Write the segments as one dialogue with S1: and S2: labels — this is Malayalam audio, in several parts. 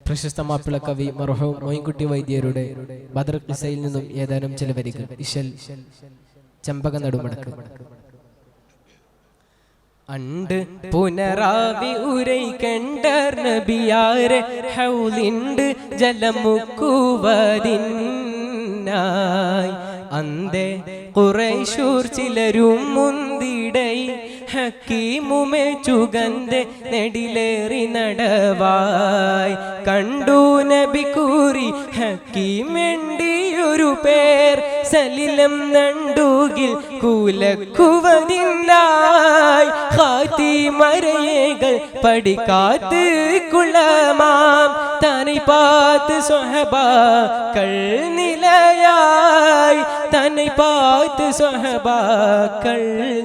S1: പ്രശസ്ത മാപ്പിള കവി മർഹൂം മോയിൻകുട്ടി വൈദ്യരുടെ ബദർ ഖിസയിൽ നിന്നും ഏതാനും ചില വരികൾ. ഇശൽ ചെമ്പക നടുമടക്ക്. അണ്ട് പുനരാവി ഉരൈ കണ്ടർ നബിയാരെ ഹൗലിണ്ട് ജലമുക്കുവതിനായി അന്തേ ഖുറൈശൂർ ചിലരും മുന്തിടൈ ഹക്കീമുമേ ചുഗന്ധെ നെടിലേറി നടവായി കണ്ടു നബി കൂറി ഹക്കീമെണ്ടിയൊരു പേർ സലിലം നണ്ടുകിൽ കൂലക്കുവതിനായി ഖാത്തിമരയേകൾ പടിക്കാത്ത് കുളമാം തനി പാത്ത് സ്വഹബാക്കൾ നിലയായി തനി പാത്ത് സ്വഹബാക്കൾ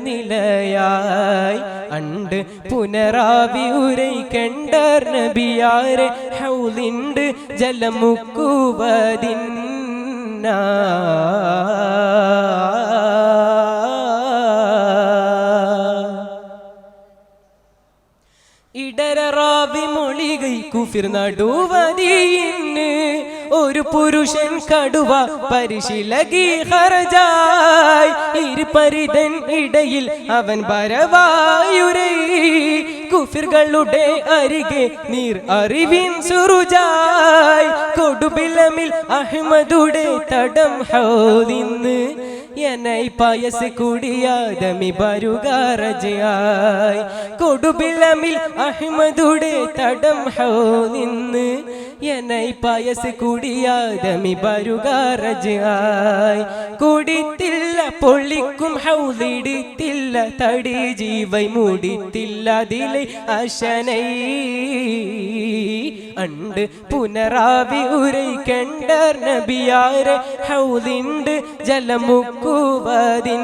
S1: നിലയായി അണ്ട് പുനരാവി ഉരൈ കണ്ടർ നബിയാരെ ഹൗലിണ്ട് ജലമുക്കുവതിനാ ഇടറാവി മൊഴികൈ കുഫിർ നടുവതിന് ഒരു പുരുഷൻ കടുവ പരിശീലകി ഹർജായി ഇരുപരിതൻ ഇടയിൽ അവൻ വരവായുരൈ കുഫിറുകളുടെ അരികെ നീർ അറിവിൻ സുറുജായി കൊടുബിലമിൽ അഹ്മദുടെ തടം ഹൗദിന്ന് എനൈ പായസ് കുടിയാദമി ബരുകാരജയായി കൊടുബിലമിൽ അഹ്മദുടെ തടം ഹൗദിന്ന് എനൈ പായസ് കുടിയാദമി ബരുകാരജയായി കുടിത്തില്ല പൊള്ളിക്കും ഹൗദിടിത്തില്ല തടി ജീവൈ മൂടിത്തില്ല ദിലെ അശനൈ അണ്ട് പുനരാവി ഉരൈ കണ്ടർ നബിയാരെ ഹൗദിണ്ട് ജലമുക്കുവതിനാ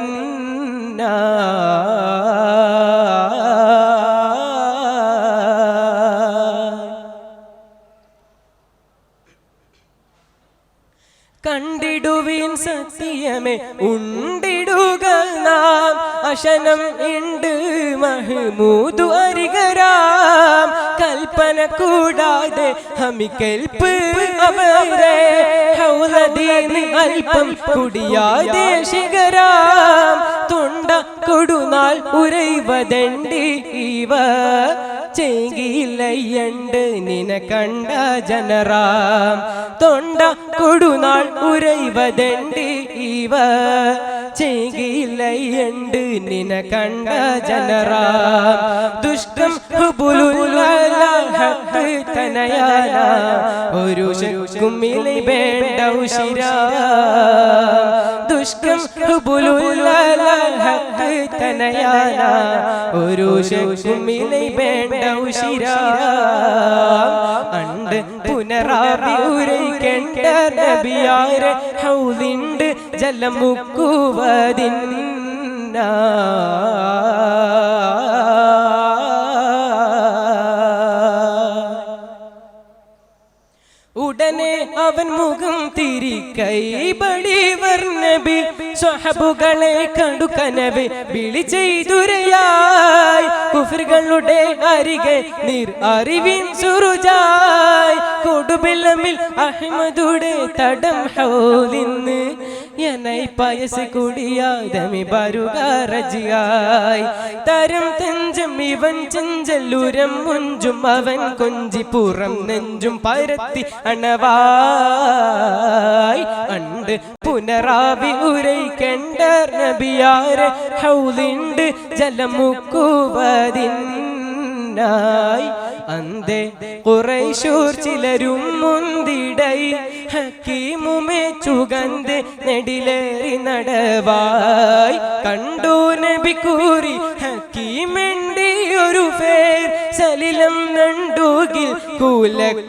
S1: കണ്ടിടുവിൻ സത്യമേ ഉണ്ടിടുക നാം അശനം ഉണ്ട് മഹ്മൂദു അരികരാം കൽപ്പന കൂടാതെ ഹമിക്കൽപ്പ് അവരെ ഹൗലദീന് അല്പം കുടിയാതെ ശിഖരാം തൊണ്ട കൊടുനാൾ ഉരൈവതണ്ടി ഇവ ചേങ്കിയില്ലയ്യണ്ട് നിന കണ്ട ജനറാം തൊണ്ട കൊടുനാൾ ഉരൈവതണ്ടി ഇവ ചേങ്കിയില്ലയ്യണ്ട് നിന കണ്ട ജനറാം ദുഷ്ടം തനയാന ഒരു ശുക്കുമിലെ വേണ്ട ഉശിരാ ദുഷ്കം തനയാന ഒരു ശുക്കുമിലെ വേണ്ട ഉശിരാ അണ്ട് പുനരാവി ഉരൈ കണ്ടർ നബിയാരെ ഹൗലിണ്ട് ജലമുക്കുവതിനാ ഉടനെ അവൻ മുഖം തിരിക്കൈ ബടിവർ നബി സ്വഹബുകളെ കണ്ടു കനവെ വിളി ചെയ്തുരയായി കുഫിറുകളുടെ അരികെ നീർ അറിവിൻ സുറുജായി കൊടുബിലമിൽ അഹ്മദുടെ തടം ഹൗലിന്ന് എനൈ പായസ് കുടിയാദമി ബരുകാരജിയായി തരം തെഞ്ചം ഇവൻ ചെഞ്ചല്ലൂരം മുഞ്ചും അവൻ കൊഞ്ചി പുറം നെഞ്ചും പരത്തി അണവായി അണ്ട് പുനരാവി ഉരൈ കണ്ടർ നബിയാരെ ഹൗലിണ്ട് ജലമുക്കുവതിനായി അന്തേ ഖുറൈശൂർ ചിലരും മുന്തിടൈ ഹക്കീമുമേ ചുഗന്ധെ നെടിലേറി നടവായി കണ്ടു നബി കൂറി ഹക്കീമെണ്ടിയൊരു പേർ സലിലം നണ്ടുകിൽ കൂലക്കുവതിനായി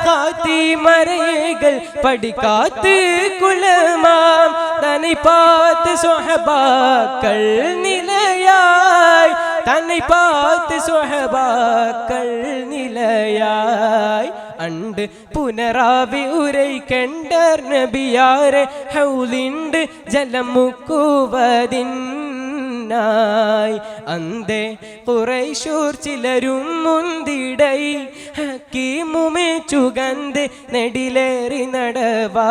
S1: ഖാത്തിമരയേകൾ പടിക്കാത്ത് കുളമാം തനി പാത്ത് സ്വഹബാക്കൾ നിലയായി തനി പാത്ത് സ്വഹബാക്കൾ നിലയായി അണ്ട് പുനരാവി ഉരൈ കണ്ടർ നബിയാരെ ഹൗലിണ്ട് ജലമുക്കുവതിനാ മുന്നായി അന്തേ ഖുറൈശൂർ ചിലരും മുന്തിടൈ ഹക്കീമുമേ ചുഗന്ധ നെടിലേറി നടവാ